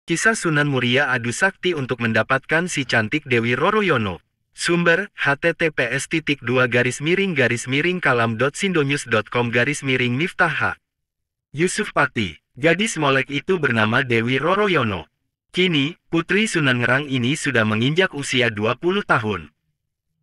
Kisah Sunan Muria adu sakti untuk mendapatkan si cantik Dewi Roroyono. Sumber, https://kalam.sindonews.com/miftah H. Yusuf Pati, gadis molek itu bernama Dewi Roroyono. Kini, putri Sunan Ngerang ini sudah menginjak usia 20 tahun.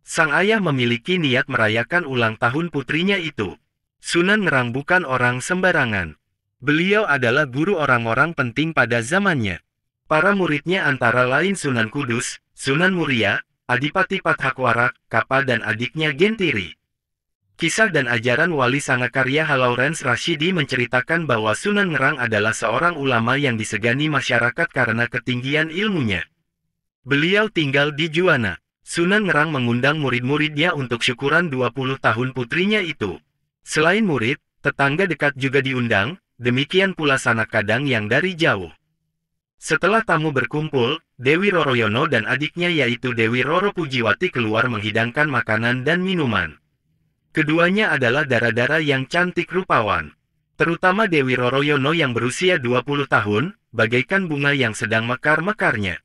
Sang ayah memiliki niat merayakan ulang tahun putrinya itu. Sunan Ngerang bukan orang sembarangan. Beliau adalah guru orang-orang penting pada zamannya. Para muridnya antara lain Sunan Kudus, Sunan Muria, Adipati Pathakwarak, Kapa dan adiknya Gentiri. Kisah dan ajaran Wali Sangakarya Lawrence Rashidi menceritakan bahwa Sunan Ngerang adalah seorang ulama yang disegani masyarakat karena ketinggian ilmunya. Beliau tinggal di Juwana. Sunan Ngerang mengundang murid-muridnya untuk syukuran 20 tahun putrinya itu. Selain murid, tetangga dekat juga diundang, demikian pula sanak kadang yang dari jauh. Setelah tamu berkumpul, Dewi Roroyono dan adiknya yaitu Dewi Roro Pujiwati keluar menghidangkan makanan dan minuman. Keduanya adalah dara-dara yang cantik rupawan. Terutama Dewi Roroyono yang berusia 20 tahun, bagaikan bunga yang sedang mekar-mekarnya.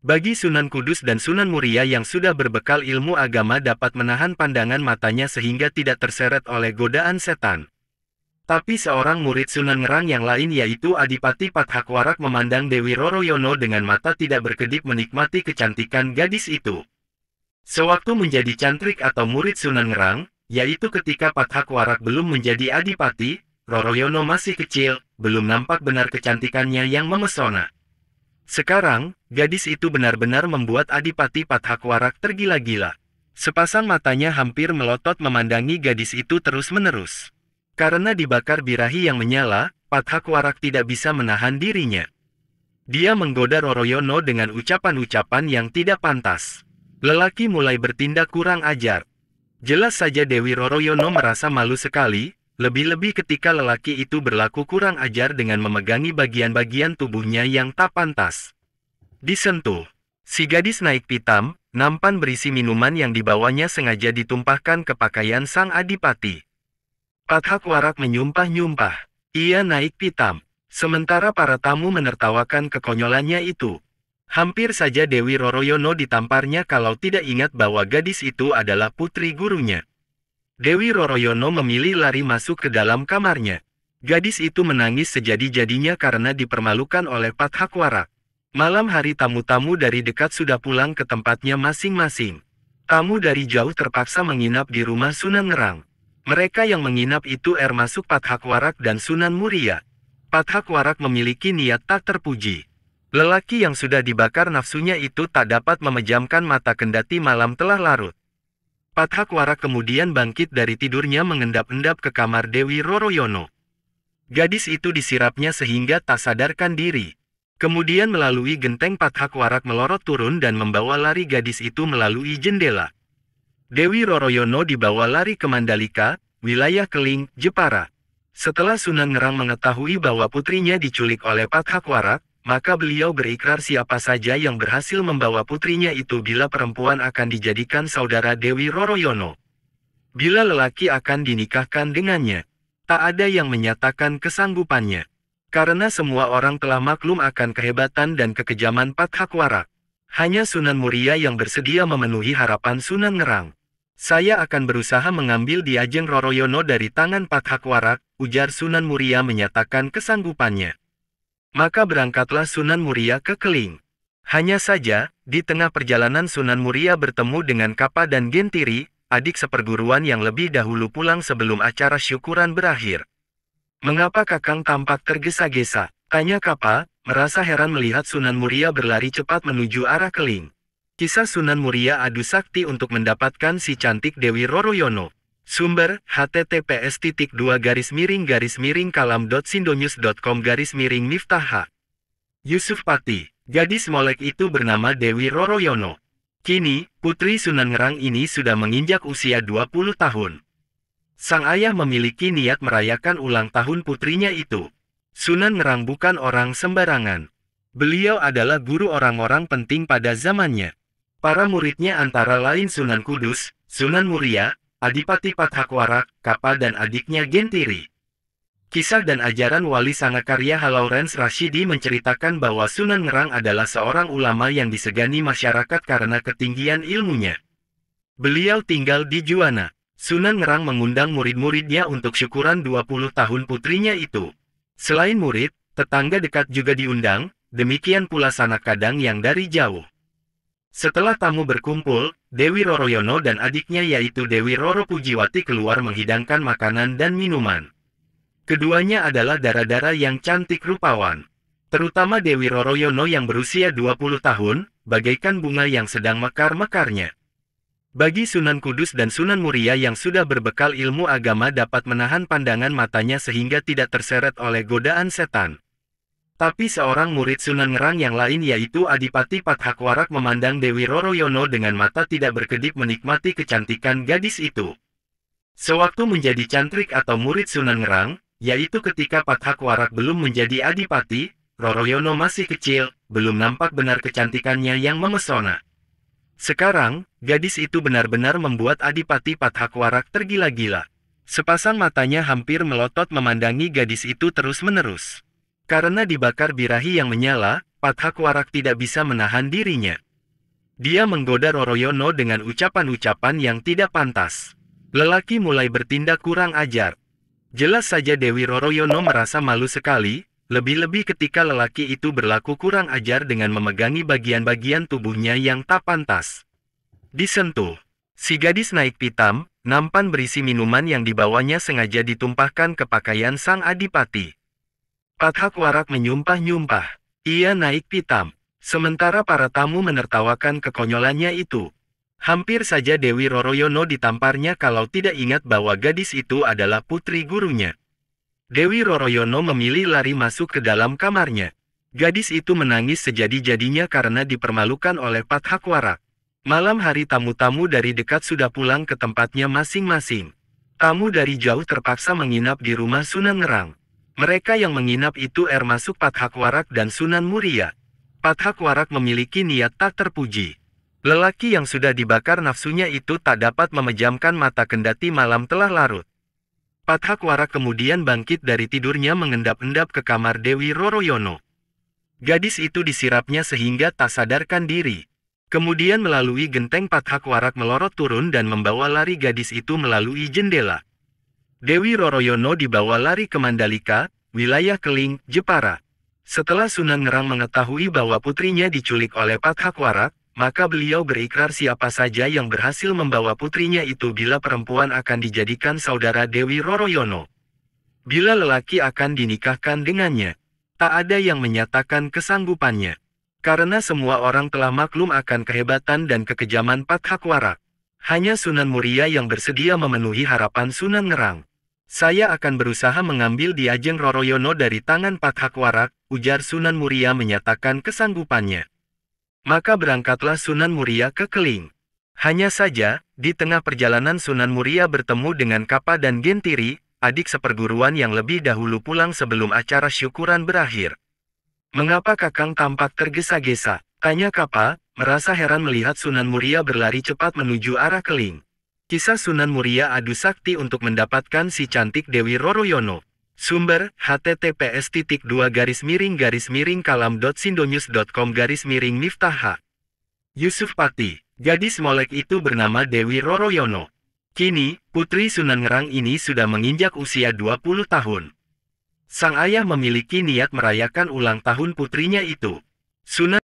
Bagi Sunan Kudus dan Sunan Muria yang sudah berbekal ilmu agama dapat menahan pandangan matanya sehingga tidak terseret oleh godaan setan. Tapi seorang murid Sunan Ngerang yang lain yaitu Adipati Pathakwarak memandang Dewi Roroyono dengan mata tidak berkedip menikmati kecantikan gadis itu. Sewaktu menjadi cantrik atau murid Sunan Ngerang, yaitu ketika Pathakwarak belum menjadi adipati, Roroyono masih kecil, belum nampak benar kecantikannya yang memesona. Sekarang, gadis itu benar-benar membuat Adipati Pathakwarak tergila-gila. Sepasang matanya hampir melotot memandangi gadis itu terus-menerus. Karena dibakar birahi yang menyala, Pathakwarak tidak bisa menahan dirinya. Dia menggoda Roroyono dengan ucapan-ucapan yang tidak pantas. Lelaki mulai bertindak kurang ajar. Jelas saja Dewi Roroyono merasa malu sekali, lebih-lebih ketika lelaki itu berlaku kurang ajar dengan memegangi bagian-bagian tubuhnya yang tak pantas. Disentuh. Si gadis naik pitam, nampan berisi minuman yang dibawanya sengaja ditumpahkan ke pakaian sang adipati. Pathakwarak menyumpah-nyumpah. Ia naik pitam. Sementara para tamu menertawakan kekonyolannya itu. Hampir saja Dewi Roroyono ditamparnya kalau tidak ingat bahwa gadis itu adalah putri gurunya. Dewi Roroyono memilih lari masuk ke dalam kamarnya. Gadis itu menangis sejadi-jadinya karena dipermalukan oleh Pathakwarak. Malam hari tamu-tamu dari dekat sudah pulang ke tempatnya masing-masing. Tamu dari jauh terpaksa menginap di rumah Sunan Ngerang. Mereka yang menginap itu termasuk Pathakwarak dan Sunan Muria. Pathakwarak memiliki niat tak terpuji. Lelaki yang sudah dibakar nafsunya itu tak dapat memejamkan mata kendati malam telah larut. Pathakwarak kemudian bangkit dari tidurnya mengendap-endap ke kamar Dewi Roroyono. Gadis itu disirapnya sehingga tak sadarkan diri. Kemudian melalui genteng Pathakwarak melorot turun dan membawa lari gadis itu melalui jendela. Dewi Roroyono dibawa lari ke Mandalika, wilayah Keling, Jepara. Setelah Sunan Ngerang mengetahui bahwa putrinya diculik oleh Pathakwarak, maka beliau berikrar siapa saja yang berhasil membawa putrinya itu bila perempuan akan dijadikan saudara Dewi Roroyono. Bila lelaki akan dinikahkan dengannya. Tak ada yang menyatakan kesanggupannya. Karena semua orang telah maklum akan kehebatan dan kekejaman Pathakwarak. Hanya Sunan Muria yang bersedia memenuhi harapan Sunan Ngerang. Saya akan berusaha mengambil Diajeng Roroyono dari tangan Pathakwarak, ujar Sunan Muria menyatakan kesanggupannya. Maka berangkatlah Sunan Muria ke Keling. Hanya saja, di tengah perjalanan Sunan Muria bertemu dengan Kapa dan Gentiri, adik seperguruan yang lebih dahulu pulang sebelum acara syukuran berakhir. Mengapa Kakang tampak tergesa-gesa? Tanya Kapa, merasa heran melihat Sunan Muria berlari cepat menuju arah Keling. Kisah Sunan Muria adu sakti untuk mendapatkan si cantik Dewi Roroyono. Sumber, https://kalam.sindonews.com/miftah H. Yusuf Pati, gadis molek itu bernama Dewi Roroyono. Kini, putri Sunan Ngerang ini sudah menginjak usia 20 tahun. Sang ayah memiliki niat merayakan ulang tahun putrinya itu. Sunan Ngerang bukan orang sembarangan. Beliau adalah guru orang-orang penting pada zamannya. Para muridnya antara lain Sunan Kudus, Sunan Muria, Adipati Pathakwarak, Kapa dan adiknya Gentiri. Kisah dan ajaran Wali Sangakarya Lawrence Rashidi menceritakan bahwa Sunan Ngerang adalah seorang ulama yang disegani masyarakat karena ketinggian ilmunya. Beliau tinggal di Juwana. Sunan Ngerang mengundang murid-muridnya untuk syukuran 20 tahun putrinya itu. Selain murid, tetangga dekat juga diundang, demikian pula sanak kadang yang dari jauh. Setelah tamu berkumpul, Dewi Roroyono dan adiknya yaitu Dewi Roro Pujiwati keluar menghidangkan makanan dan minuman. Keduanya adalah dara-dara yang cantik rupawan. Terutama Dewi Roroyono yang berusia 20 tahun, bagaikan bunga yang sedang mekar-mekarnya. Bagi Sunan Kudus dan Sunan Muria yang sudah berbekal ilmu agama dapat menahan pandangan matanya sehingga tidak terseret oleh godaan setan. Tapi seorang murid Sunan Ngerang yang lain yaitu Adipati Pathakwarak memandang Dewi Roroyono dengan mata tidak berkedip menikmati kecantikan gadis itu. Sewaktu menjadi cantrik atau murid Sunan Ngerang, yaitu ketika Pathakwarak belum menjadi adipati, Roroyono masih kecil, belum nampak benar kecantikannya yang memesona. Sekarang, gadis itu benar-benar membuat Adipati Pathakwarak tergila-gila. Sepasang matanya hampir melotot memandangi gadis itu terus-menerus. Karena dibakar birahi yang menyala, Pathakwarak tidak bisa menahan dirinya. Dia menggoda Roroyono dengan ucapan-ucapan yang tidak pantas. Lelaki mulai bertindak kurang ajar. Jelas saja Dewi Roroyono merasa malu sekali, lebih-lebih ketika lelaki itu berlaku kurang ajar dengan memegangi bagian-bagian tubuhnya yang tak pantas. Disentuh. Si gadis naik pitam, nampan berisi minuman yang dibawanya sengaja ditumpahkan ke pakaian sang adipati. Pathakwarak menyumpah-nyumpah. Ia naik pitam. Sementara para tamu menertawakan kekonyolannya itu. Hampir saja Dewi Roroyono ditamparnya kalau tidak ingat bahwa gadis itu adalah putri gurunya. Dewi Roroyono memilih lari masuk ke dalam kamarnya. Gadis itu menangis sejadi-jadinya karena dipermalukan oleh Pathakwarak. Malam hari tamu-tamu dari dekat sudah pulang ke tempatnya masing-masing. Tamu dari jauh terpaksa menginap di rumah Sunan Ngerang. Mereka yang menginap itu termasuk Pathakwarak dan Sunan Muria. Pathakwarak memiliki niat tak terpuji. Lelaki yang sudah dibakar nafsunya itu tak dapat memejamkan mata kendati malam telah larut. Pathakwarak kemudian bangkit dari tidurnya mengendap-endap ke kamar Dewi Roroyono. Gadis itu disirapnya sehingga tak sadarkan diri. Kemudian melalui genteng Pathakwarak melorot turun dan membawa lari gadis itu melalui jendela. Dewi Roroyono dibawa lari ke Mandalika, wilayah Keling, Jepara. Setelah Sunan Ngerang mengetahui bahwa putrinya diculik oleh Pathakwarak, maka beliau berikrar siapa saja yang berhasil membawa putrinya itu bila perempuan akan dijadikan saudara Dewi Roroyono. Bila lelaki akan dinikahkan dengannya. Tak ada yang menyatakan kesanggupannya. Karena semua orang telah maklum akan kehebatan dan kekejaman Pathakwarak. Hanya Sunan Muria yang bersedia memenuhi harapan Sunan Ngerang. Saya akan berusaha mengambil Diajeng Roroyono dari tangan Pathakwarak, ujar Sunan Muria menyatakan kesanggupannya. Maka berangkatlah Sunan Muria ke Keling. Hanya saja, di tengah perjalanan Sunan Muria bertemu dengan Kapa dan Gentiri, adik seperguruan yang lebih dahulu pulang sebelum acara syukuran berakhir. "Mengapa Kakang tampak tergesa-gesa?" tanya Kapa, merasa heran melihat Sunan Muria berlari cepat menuju arah Keling. Kisah Sunan Muria adu sakti untuk mendapatkan si cantik Dewi Roroyono. Sumber, https://kalam.sindonews.com/miftah. Yusuf Pakti, gadis molek itu bernama Dewi Roroyono. Kini, putri Sunan Ngerang ini sudah menginjak usia 20 tahun. Sang ayah memiliki niat merayakan ulang tahun putrinya itu. Sunan